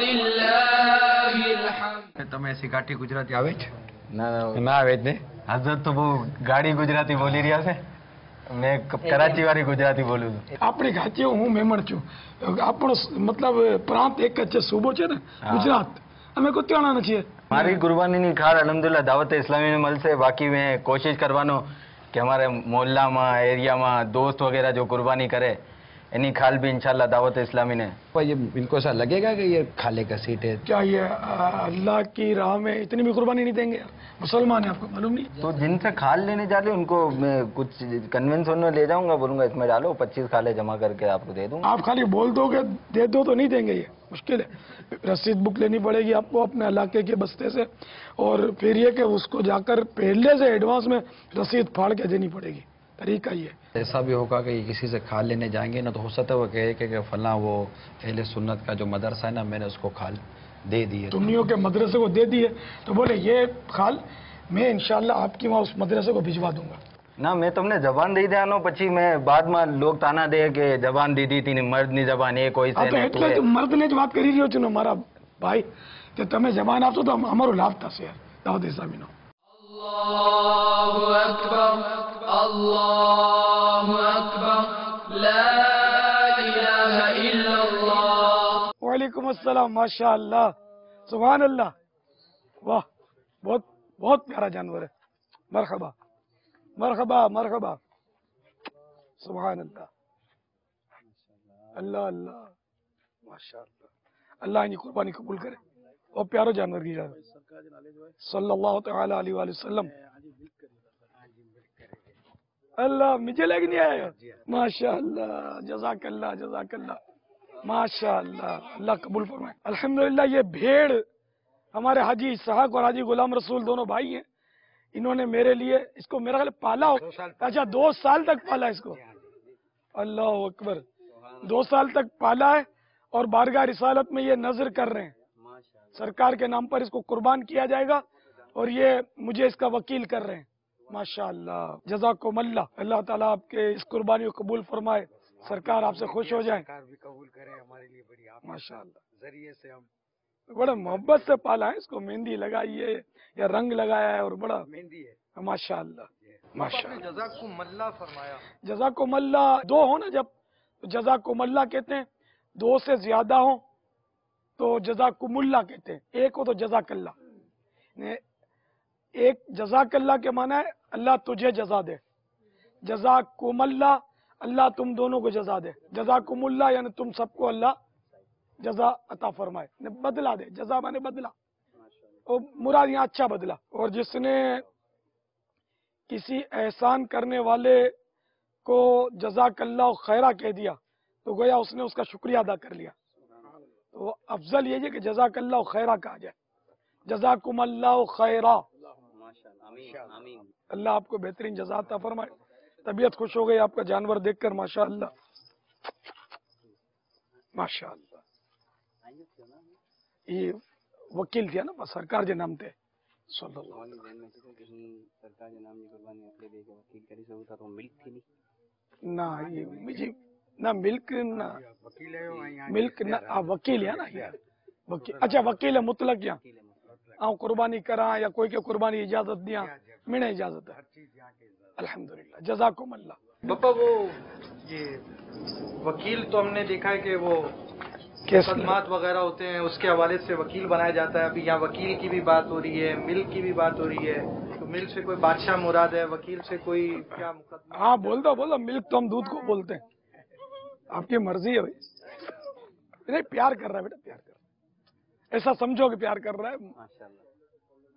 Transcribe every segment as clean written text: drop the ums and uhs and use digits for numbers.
ولله الحمد. તમે ગાડી ગુજરાતી આવે છે? ના આવે જ ને. હઝરત તો બહુ ગાડી ગુજરાતી બોલી રહ્યા છે. મેં કરાચી વાળી ગુજરાતી બોલું છું. આપણી ઘાટીઓ હું મેમણ છું. આપણો મતલબ પ્રાંત એક જ છે, સૂબો છે ને ગુજરાત. અમે કુતિયાણા નથી. મારી કુરબાનીની ખાર અલહમદુલિલ્લાહ દાવત ઇસ્લામીને મળશે. બાકી મેં કોશિશ કરવાનો કે અમારે મોહલ્લામાં એરિયામાં દોસ્ત વગેरह जो कुर्बानी करे इन्हीं खाल भी इंशाल्लाह दावत इस्लामी ने. ये इनको ऐसा लगेगा कि ये खाले का सीट है? क्या ये अल्लाह की राह में इतनी भी कुर्बानी नहीं देंगे? मुसलमान है, आपको मालूम नहीं? तो जिनसे खाल लेने जा रहे उनको मैं कुछ कन्विंस होने ले जाऊंगा, बोलूंगा इसमें डालो 25 खाले जमा करके आपको दे दूंगा. आप खाली बोल दोगे दे दो तो नहीं देंगे, ये मुश्किल है. रसीद बुक लेनी पड़ेगी आपको अपने इलाके के बस्ते से, और फिर ये कि उसको जाकर पहले से एडवांस में रसीद फाड़ के देनी पड़ेगी. तरीका ये ऐसा भी होगा कि किसी से खाल लेने जाएंगे ना, तो हो सकता है वो कहे कि फलां वो अहले सुन्नत का जो मदरसा है ना, मैंने उसको खाल दे दी है. सुन्नियों के मदरसे को दे दी है, तो बोले ये खाल मैं इंशाल्लाह आपकी वहाँ उस मदरसे को भिजवा दूंगा. ના મેં તમને જબાન દઈ દેવાનો, પછી મેં બાદમાં લોક તાના દે કે જબાન દીધી હતી ને મર્દની જબાન એ કોઈ છે ને. એટલે જ મર્દને જ વાત કરી રહ્યો છું ને મારા ભાઈ, કે તમે જબાન આપશો તો અમારો લાભ થશે યાર દાવત ઇસ્લામીનો. અલ્લાહુ અકબર, અલ્લાહુ અકબર, લા ઇલાહા ઇલ્લલ્લાહ. वालेकुम अस्सलाम. माशाअल्लाह, सुभान अल्लाह. वाह, बहुत बहुत प्यारा जानवर है. मरहबा मरहबा मरहबा. सुभान अल्लाह. अल्लाह अल्लाह, माशाअल्लाह. अल्लाह इनकी कुर्बानी कबूल करे. और प्यारो जानवर की जान सल्लल्लाहु तआला अलैहि वसल्लम. अल्लाह मुझे लग नहीं आया. माशाअल्लाह, जज़ाकल्लाह जज़ाकल्लाह. माशाअल्लाह, अल्लाह कबूल फरमाए. अल्हम्दुलिल्लाह. ये भेड़ हमारे हाजी इसहाक और हाजी गुलाम रसूल दोनों भाई हैं. इन्होंने मेरे लिए इसको मेरा ख्याल पाला हो. अच्छा, 2 साल तक पाला इसको. अल्लाह अकबर. 2 साल तक पाला है और बारगाह रिसालत में ये नजर कर रहे हैं. सरकार के नाम पर इसको कुर्बान किया जाएगा और ये मुझे इसका वकील कर रहे हैं. माशाअल्लाह, जज़ाकुमुल्लाह. अल्लाह ताला आपके इस कुर्बानी को कबूल फरमाए. सरकार आपसे खुश हो जाए. भी कबूल करें हमारे लिए बड़ी माशाअल्लाह. जरिए से हम बड़ा मोहब्बत से पाला है इसको. मेहंदी लगाई है या रंग लगाया है और बड़ा मेहंदी है. माशाअल्लाह माशाअल्लाह. जज़ाकुमुल्लाह फरमाया. जज़ाकुमुल्लाह 2 हो ना, जब तो जज़ाकुमुल्लाह कहते हैं. 2 से ज्यादा हो तो जज़ाकुमुल्लाह कहते हैं. 1 हो तो जज़ाकल्लाह. एक जज़ाकल्लाह के माना है अल्लाह तुझे जजा दे. जज़ाकुमुल्लाह अल्लाह तुम दोनों को जजा दे. जज़ाकुमुल्लाह यानी तुम सबको अल्लाह जजा अता फरमाए, बदला दे. जजा माने बदला, और मुराद यहाँ अच्छा बदला. और जिसने किसी एहसान करने वाले को जज़ाकल्लाह खैरा कह दिया तो गोया उसने उसका शुक्रिया अदा कर लिया. तो अफजल ये है कि जज़ाकल्लाह खैरा कहा जाए. जज़ाकुमुल्लाह खैरा. अल्लाह आपको बेहतरीन जज़ा अता फरमाए. तबीयत खुश हो गई आपका जानवर देखकर. माशाअल्लाह माशाअल्लाह. ये वकील थे ना सरकार के नाम थे. ना ये मुझे ना मिल्क ना मिल्क ना वकील है ना यार. वकील, अच्छा वकील है मुतलक. यहाँ आऊँ कुर्बानी करा या कोई के कुर्बानी इजाजत दिया, मैंने इजाजत है. अल्हम्दुलिल्लाह. जज़ाकुमुल्लाह. पापा वो ये वकील तो हमने देखा है कि वो खदमात वगैरह होते हैं, उसके हवाले से वकील बनाया जाता है. अभी यहाँ वकील की भी बात हो रही है, मिल्क की भी बात हो रही है. तो मिल्क से कोई बादशाह मुराद है, वकील से कोई क्या मुकदमा? हाँ बोल दो. मिल्क तो हम दूध को बोलते हैं. आपकी मर्जी है भाई. नहीं, प्यार कर रहा है बेटा, प्यार कर रहा है. ऐसा समझो कि प्यार कर रहा है. माशाअल्लाह.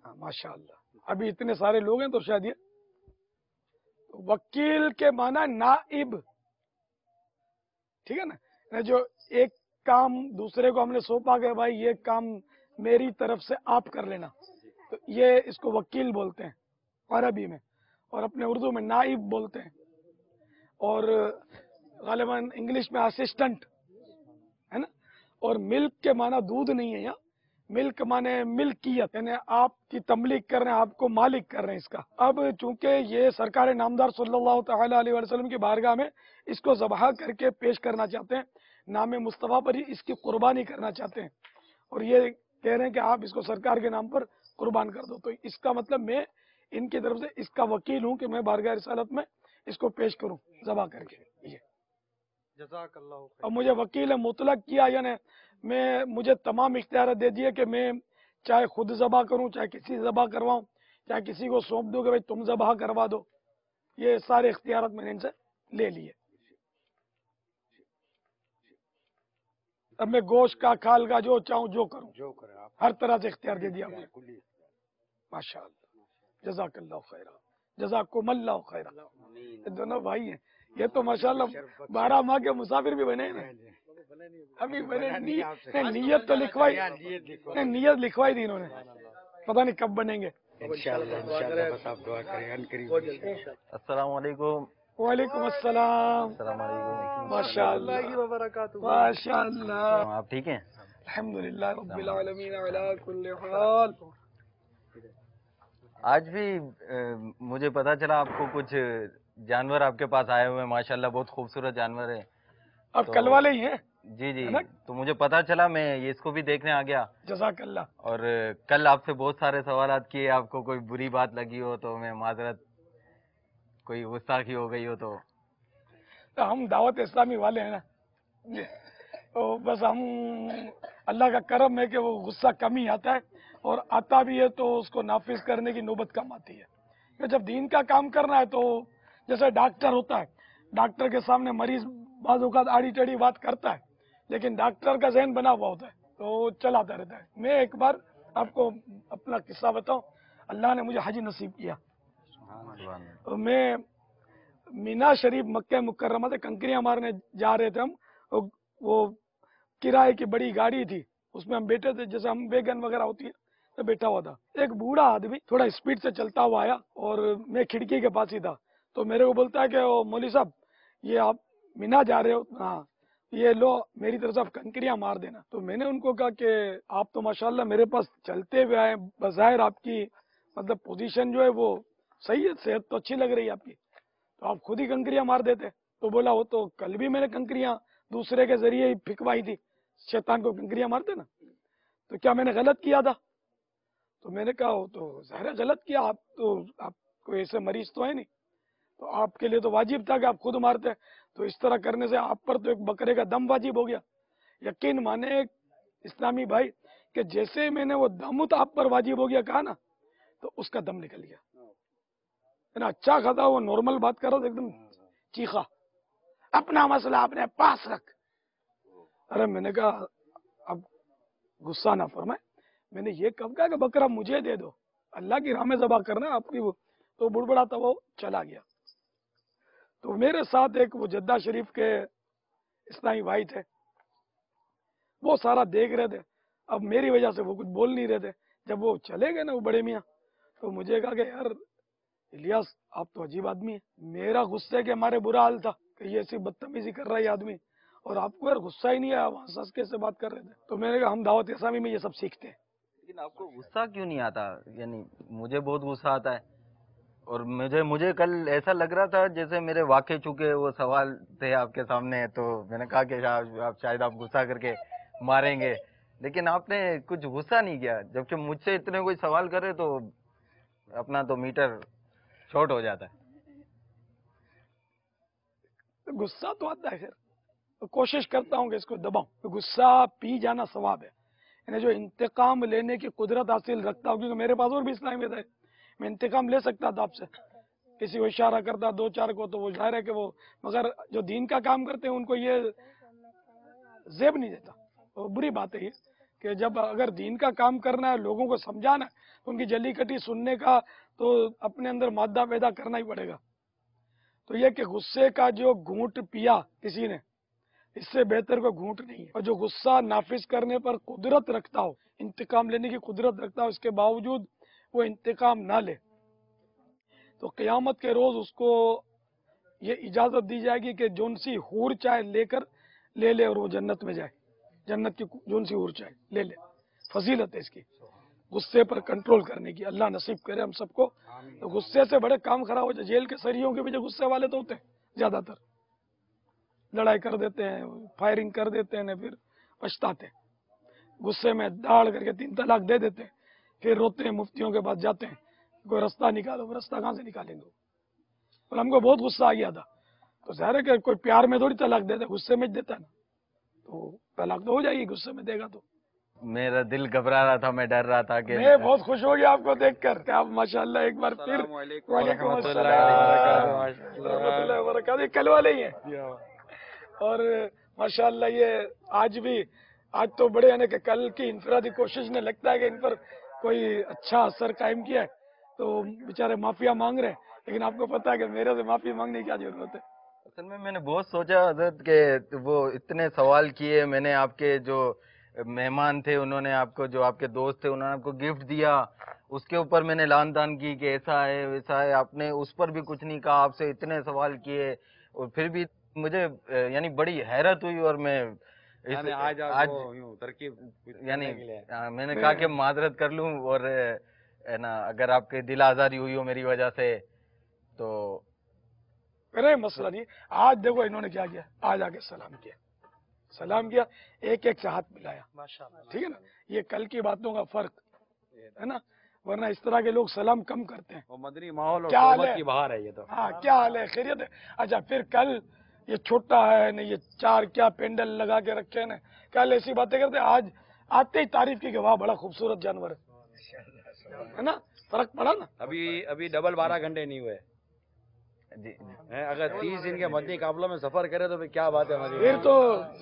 हाँ माशाअल्लाह. अभी इतने सारे लोग हैं तो शायद ये वकील के माना नाइब. ठीक है ना. जो एक काम दूसरे को हमने सौंपा कि भाई ये काम मेरी तरफ से आप कर लेना, तो ये इसको वकील बोलते हैं अरबी में, और अपने उर्दू में नाइब बोलते हैं. और गालिबन इंग्लिश में असिस्टेंट है ना. और मिल्क के माना दूध नहीं है यहाँ. मिल्क माने मिल्कियत, यानी आपकी तमलीक कर रहे हैं, आपको मालिक कर रहे हैं इसका. अब चूंकि ये सरकार नामदार सल्लल्लाहु तआला अलैहि वसल्लम की बारगाह में इसको ज़बह करके पेश करना चाहते हैं, नाम मुस्तफ़ा पर ही इसकी कुर्बानी करना चाहते हैं. اور یہ کہہ رہے ہیں کہ آپ اس کو سرکار کے نام پر قربان کر دو. تو اس کا مطلب میں ان کی طرف سے اس کا وکیل ہوں کہ میں بارگاہ رسالت میں اس کو پیش کروں ذبح کر کے. یہ جزاک اللہ خیر. اور مجھے وکیل مطلق کیا، یعنی مجھے تمام اختیارات دے دیے کہ میں چاہے خود ذبح کروں، چاہے کسی ذبح کرواؤں، چاہے کسی کو سونپ دوں کہ بھائی تم ذبح کروا دو. یہ سارے اختیارات میں نے ان سے لے لیے. اب میں گوشت کا، کھال کا، جو چاہوں جو کروں، ہر طرح سے اختیار دے دیا مجھے. ماشاء اللہ، جزاک اللہ خیر، جزاکم اللہ خیر. یہ دونوں بھائی ہیں، یہ تو ماشاءاللہ 12 ماہ کے مسافر بھی بنے ہیں نا. ابھی بنے نیت تو لکھوائی، نیت لکھوائی تھی انہوں نے، پتہ نہیں کب بنیں گے. السلام علیکم. وعلیکم السلام. السلام علیکم. ماشاء اللہ وبرکاتہ. ماشاء اللہ. آپ ٹھیک ہیں؟ الحمدللہ رب العالمین علی کل حال. آج بھی مجھے پتا چلا آپ کو کچھ جانور آپ کے پاس آئے ہوئے ہیں، ماشاءاللہ بہت خوبصورت جانور ہیں. اب کل والے ہی ہیں. جی جی، تو مجھے پتا چلا، میں یہ اس کو بھی دیکھنے آ گیا. جزاک اللہ. اور کل آپ سے بہت سارے سوالات کیے، آپ کو کوئی بری بات لگی ہو تو میں معذرت، کوئی گستاخی ہو گئی ہو تو. ہم دعوت اسلامی والے ہیں نا، تو بس ہم اللہ کا کرم ہے کہ وہ غصہ کم ہی آتا ہے، اور آتا بھی ہے تو اس کو نافذ کرنے کی نوبت کم آتی ہے. کہ جب دین کا کام کرنا ہے تو جیسے ڈاکٹر ہوتا ہے، ڈاکٹر کے سامنے مریض بعض اوقات آڑی ٹیڑھی بات کرتا ہے، لیکن ڈاکٹر کا ذہن بنا ہوا ہوتا ہے تو چلاتا رہتا ہے. میں ایک بار آپ کو اپنا قصہ بتاؤں. اللہ نے مجھے حج نصیب کیا. میں مینا شریف مکہ مکرمہ سے کنکریاں مارنے جا رہے تھے ہم. وہ کرائے کی بڑی گاڑی تھی، اس میں ہم بیٹھے تھے، جیسے ہم ویگن وغیرہ ہوتی ہے تو بیٹھا ہوا تھا. ایک بوڑھا آدمی تھوڑا اسپیڈ سے چلتا ہوا آیا اور میں کھڑکی کے پاس ہی تھا. تو میرے کو بولتا ہے کہ مولوی صاحب یہ آپ مینا جا رہے ہو؟ ہاں. یہ لو میری طرف سے آپ کنکریاں مار دینا. تو میں نے ان کو کہا کہ آپ تو ماشاءاللہ میرے پاس چلتے ہوئے آئے، بظاہر آپ کی مطلب پوزیشن جو ہے وہ صحیح ہے، صحت تو اچھی لگ رہی ہے آپ کی، تو آپ خود ہی کنکریاں مار دیتے. تو بولا وہ تو کل بھی میں نے کنکریاں دوسرے کے ذریعے ہی پھینکوائی تھی، شیطان کو کنکریاں مارتے نا، تو کیا میں نے غلط کیا تھا؟ تو میں نے کہا وہ تو ظاہر غلط کیا، آپ کوئی ایسے مریض تو ہے نہیں، تو آپ کے لیے تو واجب تھا کہ آپ خود مارتے. تو اس طرح کرنے سے آپ پر تو ایک بکرے کا دم واجب ہو گیا. یقین مانے اسلامی بھائی کہ جیسے میں نے وہ دم تو آپ پر واجب ہو گیا کہا نا، تو اس کا دم نکل گیا. اچھا خاصا وہ نارمل بات کر رہا تھا، ایک دم چیخا، اپنا مسئلہ اپنے پاس رکھ. ارے میں نے کہا اب غصہ نہ فرمائے، میں نے یہ کب کہا کہ بکرا مجھے دے دو، اللہ کی راہ میں ذبح کرنا آپ کی. وہ تو بڑبڑا تھا، وہ چلا گیا. تو میرے ساتھ ایک وہ جدہ شریف کے اسلامی بھائی تھے، وہ سارا دیکھ رہے تھے. اب میری وجہ سے وہ کچھ بول نہیں رہے تھے. جب وہ چلے گئے نا وہ بڑے میاں، تو مجھے کہا کہ یار الیاس آپ تو عجیب آدمی ہے. میرا غصے کے ہمارے برا حال تھا کہ یہ ایسی بدتمیزی کر رہا ہے یہ آدمی، اور آپ کو یار غصہ ہی نہیں آیا، وہاں سسکے سے بات کر رہے تھے. تو میں نے کہا ہم دعوت اسلامی میں یہ سب سیکھتے ہیں. لیکن آپ کو غصہ کیوں نہیں آتا؟ یعنی مجھے بہت غصہ آتا ہے، اور مجھے کل ایسا لگ رہا تھا جیسے میرے واقع چکے وہ سوال تھے آپ کے سامنے، تو میں نے کہا کہ شاید آپ غصہ کر کے ماریں گے، لیکن آپ نے کچھ غصہ نہیں کیا. جبکہ مجھ سے اتنے کوئی سوال کرے تو اپنا تو میٹر شارٹ ہو جاتا ہے. غصہ تو آتا ہے، خیر کوشش کرتا ہوں کہ اس کو دباؤں. غصہ پی جانا ثواب ہے، یعنی جو انتقام لینے کی قدرت حاصل رکھتا ہوں، کیونکہ میرے پاس اور بھی اسلامی تھے، میں انتقام لے سکتا تھا آپ سے، کسی کو اشارہ کرتا دو چار کو، تو وہ ظاہر ہے کہ وہ، مگر جو دین کا کام کرتے ہیں ان کو یہ زیب نہیں دیتا. اور بری بات ہے یہ کہ جب اگر دین کا کام کرنا ہے، لوگوں کو سمجھانا ہے، تو ان کی جلی کٹی سننے کا تو اپنے اندر مادہ پیدا کرنا ہی پڑے گا. تو یہ کہ غصے کا جو گھونٹ پیا کسی نے، اس سے بہتر کوئی گھونٹ نہیں ہے. اور جو غصہ نافذ کرنے پر قدرت رکھتا ہو، انتقام لینے کی قدرت رکھتا ہو، اس کے باوجود وہ انتقام نہ لے، تو قیامت کے روز اس کو یہ اجازت دی جائے گی کہ جون سی حور چاہے لے لے اور وہ جنت میں جائے. جنت کی جون سی حور چاہے لے لے. فضیلت ہے اس کی، غصے پر کنٹرول کرنے کی. اللہ نصیب کرے ہم سب کو. تو غصے سے بڑے کام خراب ہو جائے. جیل کے سریوں کے بھی جو غصے والے تو ہوتے ہیں زیادہ تر، لڑائی کر دیتے ہیں، فائرنگ کر دیتے ہیں، پھر پچھتاتے ہیں. गुस्से में दाड़ करके 3 तलाक दे देते हैं, फिर रोते हैं, मुफ्तियों के पास जाते हैं, कोई रास्ता निकालो। रास्ता कहाँ से निकालेंगे? और हमको बहुत गुस्सा आ गया था, तो ज़ाहिर है कि कोई प्यार में थोड़ी तलाक देता, गुस्से में देता है ना, तो तलाक तो हो जाएगी गुस्से में देगा तो। मेरा दिल घबरा रहा था, मैं डर रहा था कि मैं बहुत खुश हो गया आपको देखकर कि आप माशाल्लाह एक बार फिर। वालेकुम अस्सलाम वरहमतुल्लाहि, ये कल वाले ही हैं। और माशाल्लाह ये आज तो बड़े यानी कि कल की इनफरादी कोशिश ने लगता है कि इन पर कोई अच्छा असर कायम किया है, तो बेचारे माफिया मांग रहे हैं, लेकिन आपको पता है कि मेरे से माफी मांगने की क्या जरूरत है। असल में मैंने बहुत सोचा हजरत के वो इतने सवाल किए, मैंने आपके जो मेहमान थे उन्होंने आपको, जो आपके दोस्त थे उन्होंने आपको गिफ्ट दिया, उसके ऊपर मैंने लान तान की कि ऐसा है वैसा है, आपने उस पर भी कुछ नहीं कहा, आपसे इतने सवाल किए और फिर भी मुझे यानी बड़ी हैरत हुई। और मैं आज तरकीब यानी मैंने कहा कि माजरत कर लूं और है ना, अगर आपके दिल आजारी हुई हो मेरी वजह से तो। अरे मसला नहीं, आज देखो इन्होंने क्या किया, आज आके सलाम किया, एक से हाथ मिलाया, माशाल्लाह, ठीक है ना। ये कल की बातों का फर्क है ना, वरना इस तरह के लोग सलाम कम करते हैं। वो मदनी माहौल और क्या हाल सोबत की बहार है ये तो। हाँ, क्या हाल है, खैरियत है? अच्छा, फिर कल ये छोटा है ना, ये 4 क्या पेंडल लगा के रखे हैं ना, कल ऐसी बातें करते, आज आते ही तारीफ की कि वाह बड़ा खूबसूरत जानवर है ना। फर्क पड़ा ना। अभी डबल 12 घंटे नहीं हुए जी अगर 30 दिन के मदनी काफिलों में सफर करे तो फिर क्या बात है। फिर तो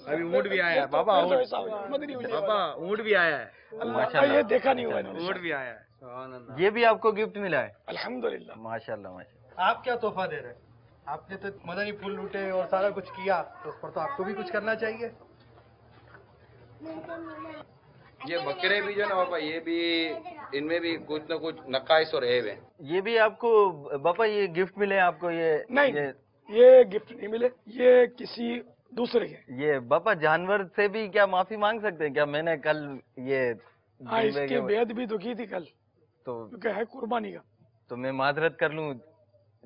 अभी ऊँट भी आया है बाबा, ऊँट भी आया है, अल्लाह, ये देखा नहीं हुआ इन्होंने। ऊँट भी आया है। ये भी आपको गिफ्ट मिला है? अल्हम्दुलिल्लाह, माशाल्लाह माशाल्लाह। आप क्या तोहफा दे रहे हैं? आपने तो मदनी फूल लूटे और सारा कुछ किया, तो उस पर तो आपको भी कुछ करना चाहिए। ये बकरे भी जो ना बाबा, ये भी इनमें भी कुछ न कुछ नकाइस और ऐब है। ये भी आपको बापा ये गिफ्ट मिले आपको? ये नहीं, ये गिफ्ट नहीं मिले, ये किसी दूसरे के। ये बापा जानवर से भी क्या माफी मांग सकते हैं क्या? मैंने कल ये हाँ, इसकी बेद भी तो की थी कल, तो क्योंकि है कुर्बानी का, तो मैं माजरत कर लूं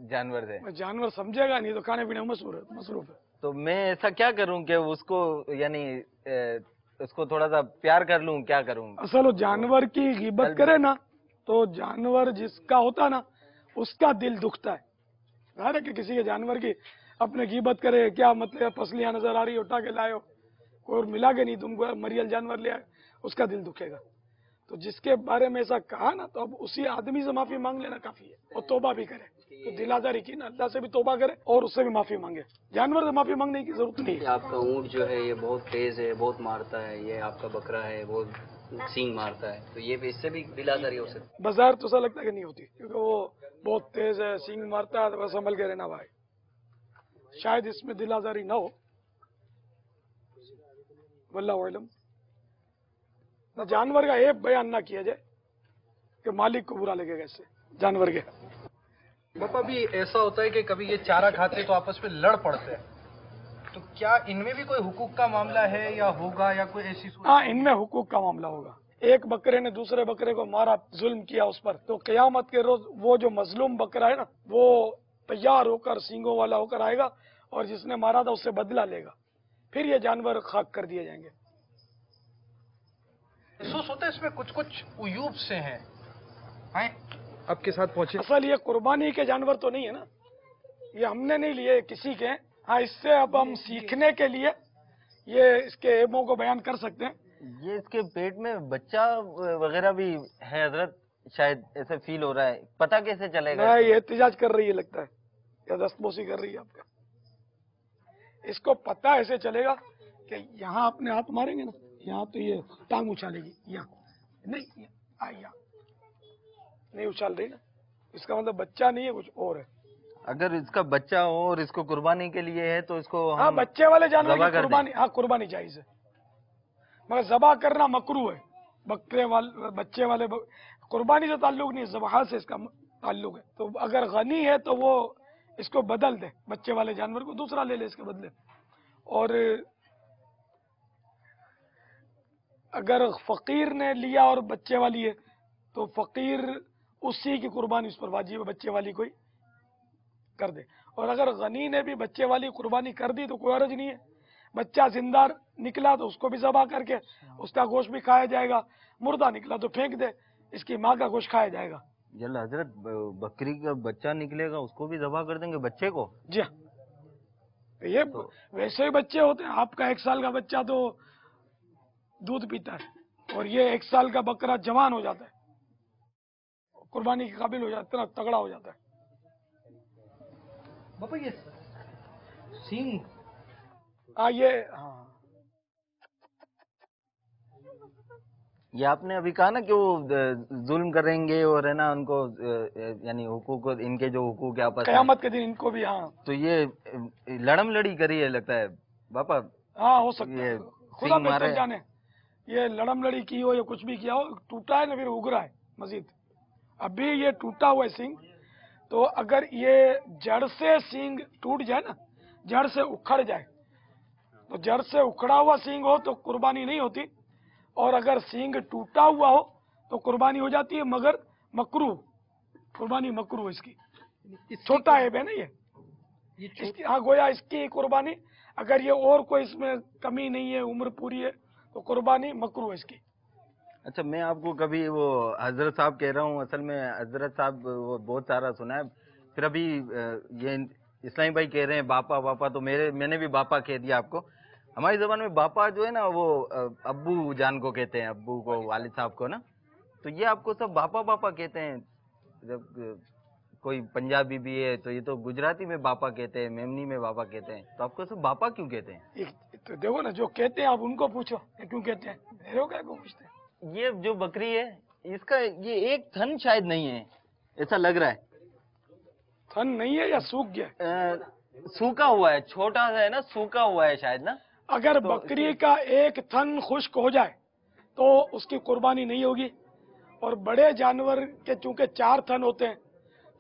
जानवर से? जानवर समझेगा नहीं तो खाने पीने में मसरूफ है। तो मैं ऐसा क्या करूं कि उसको यानी उसको थोड़ा सा प्यार कर लूं, क्या करूं? असल वो जानवर की गिबत करे ना, तो जानवर जिसका होता है ना उसका दिल दुखता है। ज़ाहिर है कि किसी के जानवर की अपने गिबत करे, क्या मतलब, पसलियां नजर आ रही है उठा के लाए और मिला के नहीं तुमको, मरियल जानवर ले आए, उसका दिल दुखेगा। तो जिसके बारे में ऐसा कहा ना, तो अब उसी आदमी से माफी मांग लेना काफी है, और तौबा भी करे। तो दिल आजारी की ना, अल्लाह से भी तौबा करे और उससे भी माफी मांगे, जानवर से माफी मांगने की जरूरत नहीं है। आपका ऊँट जो है ये बहुत तेज है, बहुत मारता है, ये आपका बकरा है बहुत सींग मारता है, तो ये भी इससे भी दिल आजारी हो सकती है। बाजार तो ऐसा लगता है कि नहीं होती, क्योंकि वो बहुत तेज है, सींग मारता है, तो बस संभल के रहना भाई, शायद इसमें दिल आजारी ना हो, वल्लाहु आलम। जानवर का एक बयान ना किया जाए कि मालिक को बुरा लगेगा इससे जानवर के। पापा भी ऐसा होता है कि कभी ये चारा खाते तो आपस में लड़ पड़ते हैं, तो क्या इनमें भी कोई हुकूक का मामला है या होगा, या कोई ऐसी हाँ, इनमें हुकूक का मामला होगा। एक बकरे ने दूसरे बकरे को मारा, जुल्म किया उस पर, तो क़यामत के रोज वो जो मजलूम बकरा है ना, वो तैयार होकर सींगों वाला होकर आएगा और जिसने मारा था उससे बदला लेगा, फिर ये जानवर खाक कर दिए जाएंगे। महसूस होता है इसमें कुछ कुछ उयूब से हैं आपके साथ पहुंचे? असल ये कुर्बानी के जानवर तो नहीं है ना, ये हमने नहीं लिए, किसी के। हाँ, इससे अब हम सीखने के लिए ये इसके ऐबों को बयान कर सकते हैं। ये इसके पेट में बच्चा वगैरह भी है हजरत, शायद ऐसे फील हो रहा है, पता कैसे चलेगा? नहीं, ये एहतिजाज कर रही है लगता है, या दस्तबोसी कर रही है आपका। इसको पता ऐसे चलेगा कि यहाँ अपने हाथ मारेंगे ना, यहाँ तो ये टांग उछालेगी, यहाँ नहीं, यहाँ नहीं उछाल रही ना, इसका मतलब बच्चा नहीं है, कुछ और है। अगर इसका बच्चा हो और इसको कुर्बानी के लिए है तो इसको हाँ, बच्चे वाले जानवर की कुर्बानी, हाँ कुर्बानी जायज है, मगर ज़बा करना मकरू है। बच्चे वाले कुर्बानी से ताल्लुक नहीं है, ज़बहा से इसका ताल्लुक है। तो अगर गनी है तो वो इसको बदल दे, बच्चे वाले जानवर को दूसरा ले ले इसके बदले। और अगर फकीर ने लिया और बच्चे वाली है तो फकीर उसी की कुर्बानी उस पर वाजिब है, बच्चे वाली कोई कर दे। और अगर गनी ने भी बच्चे वाली कुर्बानी कर दी तो कोई हर्ज नहीं है, बच्चा जिंदा निकला तो उसको भी ज़बह करके उसका गोश्त भी खाया जाएगा, मुर्दा निकला तो फेंक दे, इसकी माँ का गोश्त खाया जाएगा। जल्द हजरत बकरी का बच्चा निकलेगा उसको भी ज़बह कर देंगे, बच्चे को? जी हाँ, तो ये वैसे ही बच्चे होते हैं। आपका 1 साल का बच्चा तो दूध पीता है और ये 1 साल का बकरा जवान हो जाता है, कुर्बानी के काबिल हो जाता है, इतना तगड़ा हो जाता है। बापा ये सींग हाँ ये आपने अभी कहा ना कि वो जुल्म करेंगे और है ना उनको यानी हुकूक, इनके जो हुकूक आपस में, कयामत के दिन इनको भी, हाँ तो ये लड़म लड़ी करी है लगता है बापा। हाँ हो सकता है, ये खुदा सींग बेहतर मारे। जाने, ये लड़म लड़ी की हो या कुछ भी किया हो, टूटा है ना फिर उगरा है मजीद। अभी ये टूटा हुआ है सींग, तो अगर ये जड़ से सींग टूट जाए ना, जड़ से उखड़ जाए, तो जड़ से उखड़ा हुआ सींग हो तो कुर्बानी नहीं होती, और अगर सींग टूटा हुआ हो तो कुर्बानी हो जाती है, मगर मकरू, कुर्बानी मकरू इसकी। छोटा है ना ये इसकी, हाँ गोया इसकी कुर्बानी, अगर ये और कोई इसमें कमी नहीं है, उम्र पूरी है, तो कुर्बानी मकरू है इसकी। अच्छा, मैं आपको कभी वो हजरत साहब कह रहा हूँ, असल में हजरत साहब वो बहुत सारा सुना है, फिर अभी ये इस्लामी भाई कह रहे हैं बापा बापा, तो मैंने भी बापा कह दिया आपको। हमारी ज़बान में बापा जो है ना वो अब्बू जान को कहते हैं, अब्बू को, वालिद साहब को ना, तो ये आपको सब बापा बापा कहते हैं। जब कोई पंजाबी भी है तो ये तो गुजराती में बापा कहते हैं, मेमनी में बापा कहते हैं, तो आपको सब बापा क्यों कहते हैं? तो देखो ना, जो कहते हैं आप उनको पूछो क्यों कहते हैं, मेरे को क्या पूछते हैं। ये जो बकरी है इसका ये एक थन शायद नहीं है, ऐसा लग रहा है। थन नहीं है या सूख गया? सूखा हुआ है, छोटा सा है ना, सूखा हुआ है शायद ना। अगर बकरी का एक थन खुश्क हो जाए तो उसकी कुर्बानी नहीं होगी, और बड़े जानवर के चूंकि 4 थन होते हैं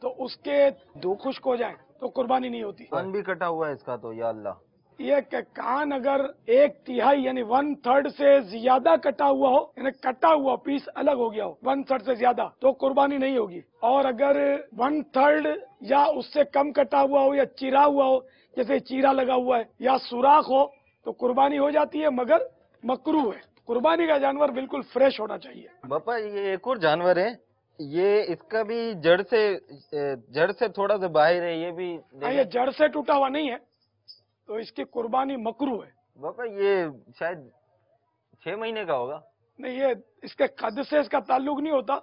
तो उसके 2 खुश्क हो जाए तो कुर्बानी नहीं होती। कान भी कटा हुआ है इसका तो, या अल्लाह। ये कान अगर 1/3 यानी 1/3 से ज्यादा कटा हुआ हो, यानी कटा हुआ पीस अलग हो गया हो 1/3 से ज्यादा, तो कुर्बानी नहीं होगी। और अगर 1/3 या उससे कम कटा हुआ हो या चिरा हुआ हो, जैसे चीरा लगा हुआ है या सुराख हो, तो कुर्बानी हो जाती है, मगर मकरू है। कुर्बानी का जानवर बिल्कुल फ्रेश होना चाहिए। बापा ये एक और जानवर है, ये इसका भी जड़ से थोड़ा सा बाहर है, ये भी हाँ, ये जड़ से टूटा हुआ नहीं है, तो इसकी कुर्बानी मकरू है। बापा ये शायद 6 महीने का होगा। नहीं, ये इसके कद से इसका ताल्लुक नहीं होता,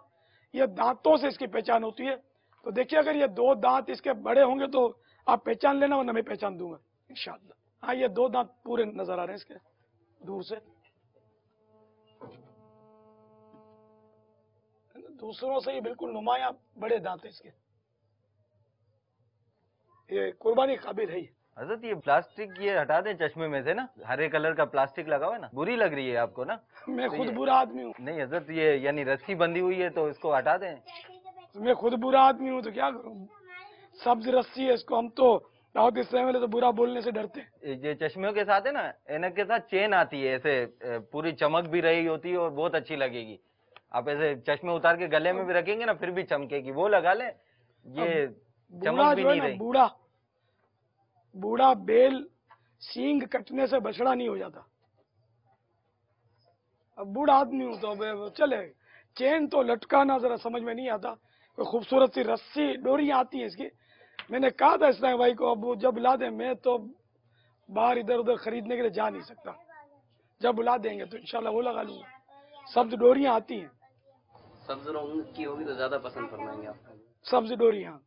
ये दांतों से इसकी पहचान होती है। तो देखिए, अगर ये 2 दांत इसके बड़े होंगे तो आप पहचान लेना, वरना मैं पहचान दूंगा इंशाअल्लाह। हाँ, ये 2 दांत पूरे नजर आ रहे हैं इसके दूर से, दूसरों से ये बिल्कुल नुमाया बड़े दांत है इसके, ये कुर्बानी काबिल है। हजरत ये प्लास्टिक ये हटा दें चश्मे में से ना, हरे कलर का प्लास्टिक लगा हुआ है ना, बुरी लग रही है आपको ना? मैं खुद बुरा आदमी हूँ। नहीं हजरत, ये यानी रस्सी बंधी हुई है तो इसको हटा दें। मैं खुद बुरा आदमी हूँ तो क्या करूँ, सब्ज रस्सी है, इसको हम तो दावत इस्लाम वाले तो बुरा बोलने से डरते हैं। ये चश्मों के साथ है ना, ऐनक के साथ चेन आती है, ऐसे पूरी चमक भी रही होती है और बहुत अच्छी लगेगी। आप ऐसे चश्मे उतार के गले में भी रखेंगे ना, फिर भी चमकेगी, वो लगा ले। ये चमक भी नहीं रही। बूढ़ा बेल सींग कटने से बछड़ा नहीं हो जाता। अब बूढ़ा आदमी हूं तो अब चले, चेन तो लटकाना जरा समझ में नहीं आता, कोई खूबसूरत सी रस्सी डोरियां आती है इसकी। मैंने कहा था इस्लाम भाई को, अब वो जब ला दे, मैं तो बाहर इधर उधर खरीदने के लिए जा नहीं सकता, जब ला देंगे तो इंशाल्लाह वो लगा लूंगा। सब्ज डोरियां आती हैं, सब्ज रंग की होगी तो ज्यादा पसंद फरमाएंगे आप। सब्ज डोरियां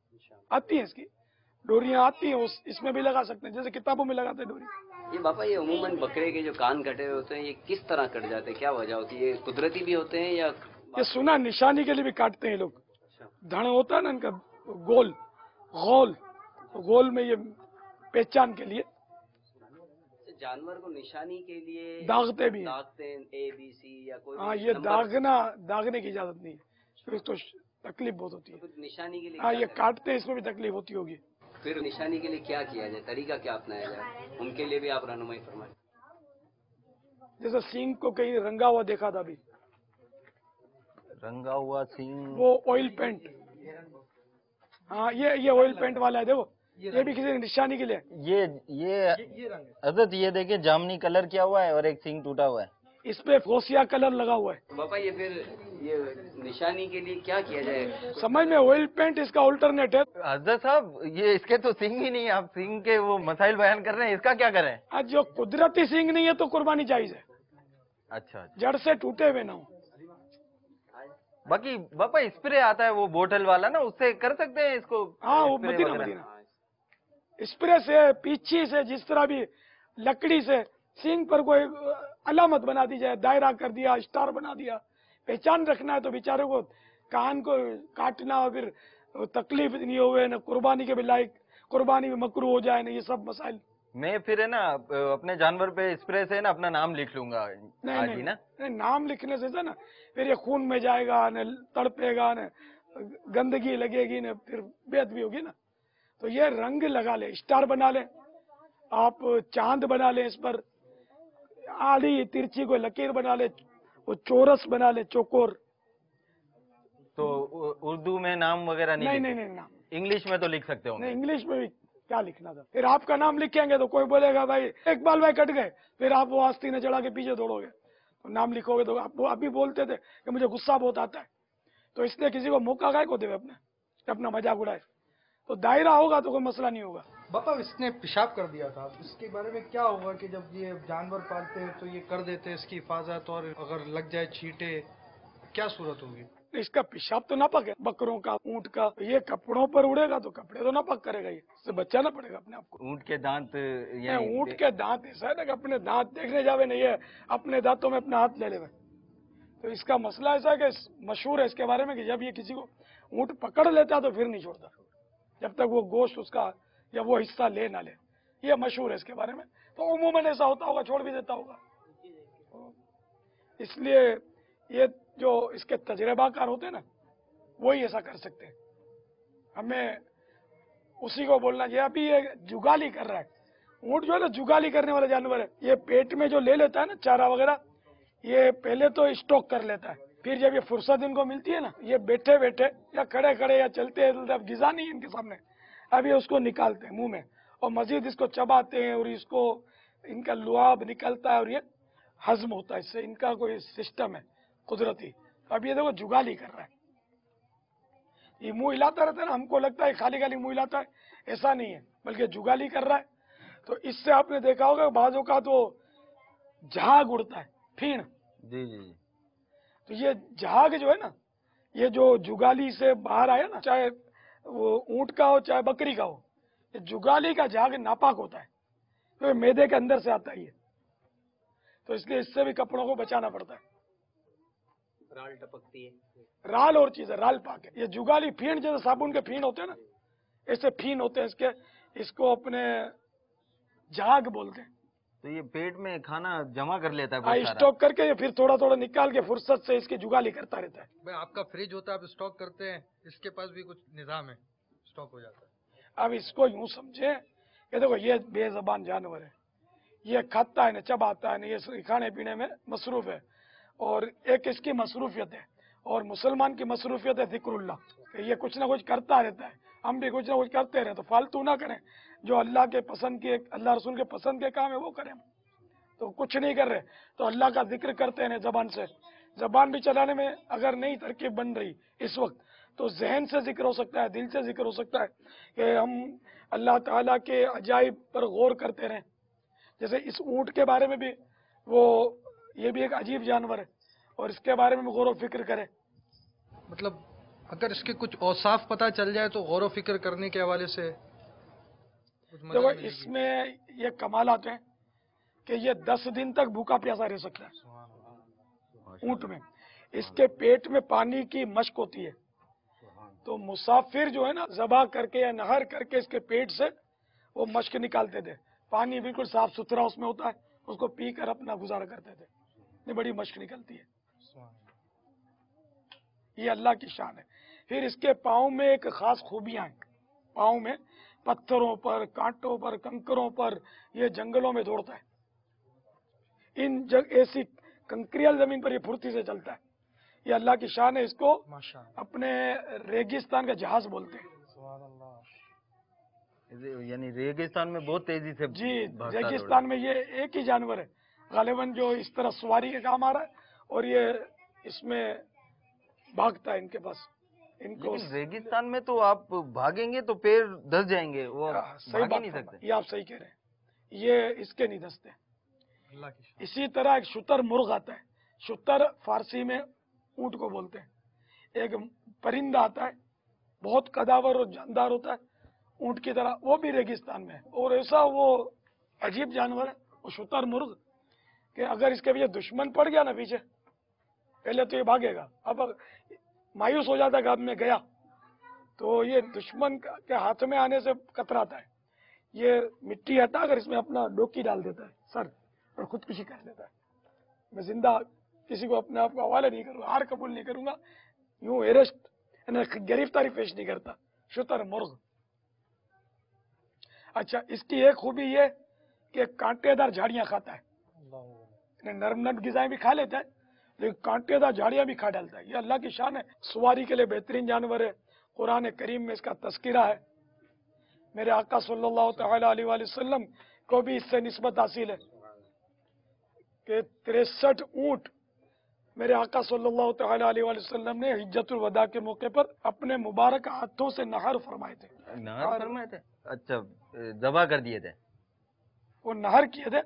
आती हैं, इसकी डोरियां आती हैं, उस इसमें भी लगा सकते हैं, जैसे किताबों में लगाते हैं डोरी। ये बापा, ये उमूमन बकरे के जो कान कटे हुए होते हैं, ये किस तरह कट जाते हैं, क्या वजह होती है? ये कुदरती भी होते हैं या? ये सुना निशानी के लिए भी काटते हैं लोग। धड़ होता है ना इनका गोल गोल, गोल में ये पहचान के लिए जानवर को निशानी के लिए दागते भी हैं, दागते हैं ABC या कोई? हाँ, ये दागने की इजाजत नहीं है, फिर तो तकलीफ बहुत होती है। तो निशानी के लिए हाँ, ये काटते हैं, इसमें भी तकलीफ होती होगी। फिर निशानी के लिए क्या किया जाए, तरीका क्या अपनाया जाए, उनके लिए भी आप रहनुमाई फरमाएं। जैसे सींग को कहीं रंगा हुआ देखा था अभी, रंगा हुआ सींग, वो ऑयल पेंट, हाँ ये ऑयल पेंट वाला है, देखो یہ بھی کسی निशानी के लिए یہ رنگ ہے. حضرت یہ دیکھیں جامنی کلر کیا ہوا ہے اور ایک سینگ ٹوٹا ہوا ہے. اس پہ فوسیا کلر لگا ہوا ہے. باپا یہ پھر یہ نشانی کے لیے کیا کیا جائے؟ سمجھ میں آئل پینٹ اس کا الٹرنیٹ ہے. حضرت صاحب یہ اس کے تو سینگ ہی نہیں ہے, آپ سینگ کے وہ مسائل بیان کر رہے ہیں, اس کا کیا کریں؟ آج جو قدرتی سینگ نہیں ہے تو قربانی جائز ہے, اچھا جڑ سے ٹوٹے ہوئے نہ ہو. باقی باپا اسپرے آتا ہے وہ بوٹل والا نا, اس سے کر سکتے ہیں اس کو؟ ہاں وہ اسپرے مدینہ وغیرہ؟ مدینہ اسپرے سے پیچھی سے جس طرح بھی لکڑی سے سینگ پر کوئی علامت بنا دی جائے, دائرہ کر دیا, اسٹار بنا دیا, پہچان رکھنا ہے تو بیچارے کو کان کو کاٹنا اور پھر تکلیف نہیں ہوئے, نہ قربانی کے بھی لائق, قربانی بھی مکروہ ہو جائے, نہ یہ سب مسائل. میں پھر ہے نا اپنے جانور پہ اسپرے سے نا اپنا نام لکھ لوں گا آج ہی نا. نہیں, نام لکھنے سے نا پھر یہ خون میں جائے گا, نہ تڑپے گا, نہ گندگی لگے گی, نہ پھر بےعدبی بھی ہوگی نا. تو یہ رنگ لگا لے, اسٹار بنا لے, آپ چاند بنا لیں اس پر, آڑھی ترچی کو لکیر بنا لے, وہ چورس بنا لے, چوکور. تو اردو میں نام وغیرہ نہیں نہیں؟ نہیں نام انگلش میں تو لکھ سکتے ہوں نہیں, گے. انگلش میں بھی کیا لکھنا تھا. پھر آپ کا نام لکھیں گے تو کوئی بولے گا بھائی اقبال بھائی کٹ گئے, پھر آپ وہ آستینیں چڑھا کے پیچھے دوڑو گے. تو نام لکھو گے تو آپ بھی بولتے تھے کہ مجھے غصہ بہت آتا ہے, تو اس لیے کسی کو موقع گائے کو دے اپنا مذاق اڑائے. تو دائرہ ہوگا تو کوئی مسئلہ نہیں ہوگا. باپا اس نے پیشاب کر دیا تھا, اس کے بارے میں کیا ہوگا کہ جب یہ جانور پالتے ہیں تو یہ کر دیتے اس کی حفاظت, اور اگر لگ جائے چھینٹے کیا صورت ہوگی؟ اس کا پیشاب تو ناپاک ہے, بکروں کا, اونٹ کا. یہ کپڑوں پر اڑے گا تو کپڑے تو ناپاک کرے گا, یہ اس سے بچانا پڑے گا اپنے آپ کو. اونٹ کے دانت اونٹ کے دانت ایسا ہے نا کہ اپنے دانت دیکھنے جاوے نہیں ہے, اپنے دانتوں میں اپنا ہاتھ لے لے. تو اس کا مسئلہ ایسا ہے کہ مشہور ہے اس کے بارے میں کہ جب یہ کسی کو اونٹ پکڑ لیتا تو پھر نہیں چھوڑتا جب تک وہ گوشت اس کا یا وہ حصہ لے نہ لے. یہ مشہور ہے اس کے بارے میں. تو عموماً ایسا ہوتا ہوگا, چھوڑ بھی دیتا ہوگا. اس لیے یہ جو اس کے تجربہ کار ہوتے ہیں نا وہی ایسا کر سکتے ہیں. ہمیں اسی کو بولنا چاہیے. ابھی یہ جگالی کر رہا ہے, اونٹ جو ہے نا جگالی کرنے والا جانور ہے. یہ پیٹ میں جو لے لیتا ہے نا چارہ وغیرہ, یہ پہلے تو اسٹاک کر لیتا ہے, پھر جب یہ فرصت ان کو ملتی ہے نا, یہ بیٹھے بیٹھے یا کھڑے کھڑے یا چلتے اب غذا نہیں ہے ان کے سامنے, اب یہ اس کو نکالتے ہیں منہ میں, اور مزید اس کو چباتے ہیں, اور اس کو ان کا لعاب نکلتا ہے اور یہ ہضم ہوتا ہے. اس سے ان کا کوئی سسٹم ہے قدرتی. اب یہ دیکھو جگالی کر رہا ہے, یہ منہ ہلاتا رہتا ہے نا, ہم کو لگتا ہے خالی خالی منہ ہلاتا ہے, ایسا نہیں ہے بلکہ جگالی کر رہا ہے. تو اس سے آپ نے دیکھا ہوگا بعضوں کا تو جھاگ اڑتا ہے, پھین. جی جی جی. تو یہ جھاگ جو ہے نا, یہ جو جگالی سے باہر آیا نا, چاہے وہ اونٹ کا ہو چاہے بکری کا ہو, یہ جگالی کا جھاگ ناپاک ہوتا ہے, تو میدے کے اندر سے آتا ہے یہ. تو اس لیے اس سے بھی کپڑوں کو بچانا پڑتا ہے. رال ٹپکتی ہے, رال اور چیز ہے, رال پاک ہے. یہ جگالی پھین جیسے صابن کے پھین ہوتے ہیں نا, ایسے پھین ہوتے ہیں اس کے, اس کو اپنے جھاگ بولتے ہیں. تو یہ پیٹ میں کھانا جمع کر لیتا ہے بہت سارا, اسٹاک کر کے یہ پھر تھوڑا تھوڑا نکال کے فرصت سے اس کی جگالی کرتا رہتا ہے. بھائی آپ کا فریج ہوتا ہے, آپ اسٹاک کرتے ہیں, اس کے پاس بھی کچھ نظام ہے, اسٹاک ہو جاتا ہے. اب اس کو یوں سمجھے کہ دیکھو یہ بے زبان جانور ہے, یہ کھاتا ہے نہ چباتا ہے نہ, یہ کھانے پینے میں مصروف ہے. اور ایک اس کی مصروفیت ہے, اور مسلمان کی مصروفیت ہے ذکر اللہ, کہ یہ کچھ نہ کچھ کرتا رہتا ہے. ہم بھی کچھ نہ کچھ کرتے رہے, تو فالتو نہ کریں. جو اللہ کے پسند کے, اللہ رسول کے پسند کے کام ہے وہ کریں. تو کچھ نہیں کر رہے تو اللہ کا ذکر کرتے ہیں زبان سے. زبان بھی چلانے میں اگر نئی ترکیب بن رہی اس وقت, تو ذہن سے ذکر ہو سکتا ہے, دل سے ذکر ہو سکتا ہے, کہ ہم اللہ تعالیٰ کے عجائب پر غور کرتے رہیں. جیسے اس اونٹ کے بارے میں بھی, وہ یہ بھی ایک عجیب جانور ہے, اور اس کے بارے میں بھی غور و فکر کریں. مطلب اگر اس کے کچھ اوصاف پتہ چل جائے تو غور و فکر کرنے کے حوالے سے دیکھو اس میں یہ کمالات ہیں کہ یہ 10 دن تک بھوکا پیاسا رہ سکتا ہے اونٹ میں. اس کے پیٹ میں پانی کی مشق ہوتی ہے, تو مسافر جو ہے نا ذبح کر کے یا نہر کر کے اس کے پیٹ سے وہ مشق نکالتے تھے. پانی بالکل صاف ستھرا اس میں ہوتا ہے, اس کو پی کر اپنا گزارا کرتے تھے. یہ بڑی مشق نکلتی ہے, یہ اللہ کی شان ہے. پھر اس کے پاؤں میں ایک خاص خوبیاں ہیں, پاؤں میں پتھروں پر, کانٹوں پر, کنکروں پر یہ جنگلوں میں دوڑتا ہے. ایسی کنکریل زمین پر یہ پھرتی سے چلتا ہے. یہ اللہ کی شان ہے. اس کو اپنے ریگستان کا جہاز بولتے ہیں. यानी रेगिस्तान में बहुत तेजी से जी भागता है रेगिस्तान में ये एक ही जानवर है गालिबन जो इस तरह सवारी के काम आ रहा है और ये इसमें भागता है इनके पास इनको। लेकिन रेगिस्तान में तो आप भागेंगे तो पैर धस जाएंगे, वो सही भाग ही बात नहीं है, सकते। ये आप सही कह रहे हैं, ये इसके नहीं धसते। इसी तरह एक शुतर मुर्ग आता है, शुतर फारसी में ऊंट को बोलते हैं। एक परिंदा आता है बहुत कदावर और जानदार होता है ऊंट की तरह, वो भी रेगिस्तान में है और ऐसा वो अजीब जानवर है वो शुतर मुर्ग कि अगर इसके पीछे दुश्मन पड़ गया ना पीछे, पहले तो ये भागेगा, अब मायूस हो जाता है अब मैं गया, तो ये दुश्मन के हाथ में आने से कतराता है, ये मिट्टी हटाकर इसमें अपना डोकी डाल देता है सर और खुदकुशी कर लेता है। मैं जिंदा किसी को अपने आप को हवाले नहीं करूंगा, हार कबूल नहीं करूंगा, यूं अरेस्ट गिरफ्तारी पेश नहीं करता शुतर मुर्ग। अच्छा इसकी एक खूबी ये कि कांटेदार झाड़ियां खाता है, नरम नट गिजाएं भी खा लेता है लेकिन कांटेदार झाड़ियां भी खा डालता है, ये अल्लाह की शान है। सवारी के लिए बेहतरीन जानवर है, कुरान करीम में इसका तस्किरा है। मेरे आका सल्लल्लाहु तआला अलैहि वसल्लम को भी इससे निस्बत हासिल है कि 63 ऊंट मेरे आका सल्लल्लाहु तआला अलैहि वसल्लम ने हिज्जतुल वदा के मौके पर अपने मुबारक हाथों से नहर फरमाए थे। नहर फरमाए थे? अच्छा, जबा कर दिए थे वो नहर किए थे।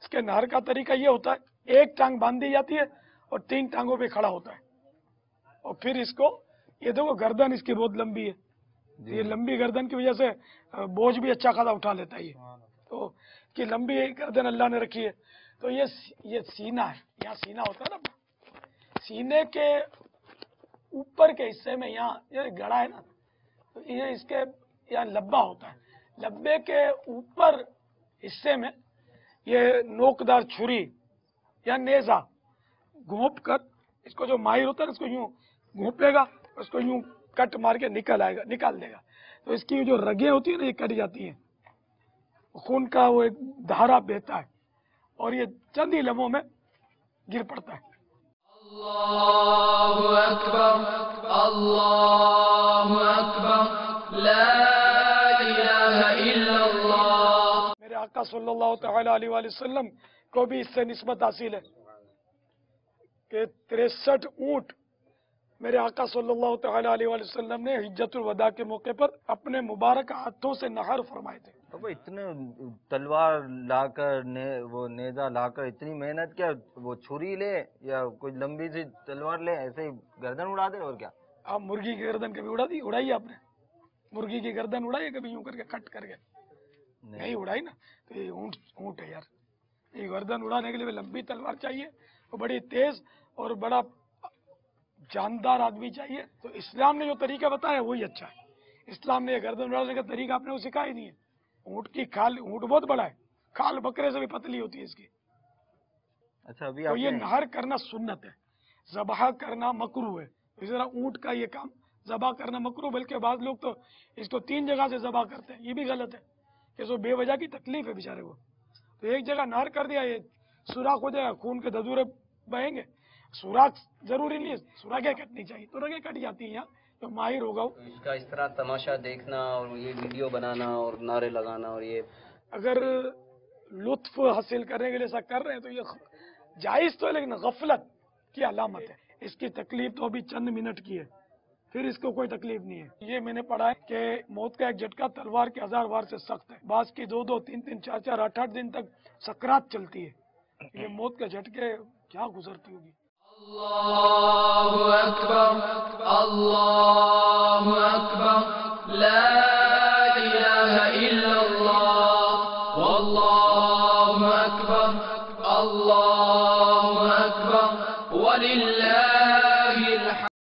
इसके नहर का तरीका ये होता है, एक टांग बांध दी जाती है और 3 टांगों पे खड़ा होता है और फिर इसको, ये देखो गर्दन इसकी बहुत लंबी है, ये लंबी गर्दन की वजह से बोझ भी अच्छा खासा उठा लेता है ये, तो कि लंबी गर्दन अल्लाह ने रखी है। तो ये सीना है, यहाँ सीना होता है ना, सीने के ऊपर के हिस्से में यहाँ ये गड़ा है ना, तो ये इसके यहाँ लब्बा होता है, लब्बे के ऊपर हिस्से में ये नोकदार छुरी या नेजा घोंप कर, इसको जो माहिर होता है इसको यूं घोंपेगा, उसको यूं कट मार के निकाल देगा, तो इसकी जो रगें होती है ना ये कट जाती हैं, खून का वो एक धारा बहता है और ये चंद ही लम्हों में गिर पड़ता है। अल्लाहु अकबर, अल्लाहु अकबर, ला इलाहा इल्लल्लाह। मेरे आका सल्लल्लाहु तआला अलैहि वसल्लम को भी इससे निस्बत हासिल है कि 63 ऊंट मेरे आका सल्लल्लाहु तआला अलैहि वसल्लम ने हिज्जतुल वदा के मौके पर अपने मुबारक हाथों से नहर फरमाए थे। अब इतने तलवार लाकर वो नेजा लाकर इतनी मेहनत, क्या वो छुरी ले या कोई लंबी सी तलवार ले ऐसे ही गर्दन उड़ा दे और क्या? आप मुर्गी की गर्दन कभी उड़ाई आपने? मुर्गी की गर्दन उड़ाई कभी यूं करके कट करके? नहीं उड़ाई ना। तो ये ऊंट है यार, ये गर्दन उड़ाने के लिए लंबी तलवार चाहिए और बड़ी तेज और बड़ा जानदार आदमी चाहिए। तो इस्लाम ने जो तरीका बताया वही अच्छा है। इस्लाम ने गर्दन उड़ाने का तरीका आपने वो सिखाया ही नहीं है। ऊंट की खाल, ऊंट बहुत बड़ा है, खाल बकरे से भी पतली होती है इसकी। अच्छा, अभी तो ये नहर करना सुन्नत है, ज़बह करना मकरूह है। इस तरह ऊंट का ये काम ज़बह करना मकरूह, बल्कि बाद लोग तो इसको 3 जगह से ज़बह करते हैं, ये भी गलत है कि जो बेवजह की तकलीफ है बेचारे को। तो एक जगह नहर कर दिया, ये सुराख हो जाएगा, खून के धधूरे बहेंगे। सुराख जरूरी नहीं है, सुराखें कटनी चाहिए, तो रगें कट जाती हैं यहाँ, तो माहिर होगा। तो इसका इस तरह तमाशा देखना और ये वीडियो बनाना और नारे लगाना, और ये अगर लुत्फ हासिल करने के लिए ऐसा कर रहे हैं तो ये जायज तो है, लेकिन गफलत की अलामत है। इसकी तकलीफ तो अभी चंद मिनट की है, फिर इसको कोई तकलीफ नहीं है। ये मैंने पढ़ा है कि मौत का एक झटका तलवार के 1000 वार से सख्त है। बास की 2-2, 3-3, 4-4, 8-8 दिन तक सकरात चलती है। ये मौत के झटके क्या गुजरती होगी। अल्लाहु अकबर, अल्लाहु अकबर, ला इलाहा इल्लल्लाह, वल्लाहु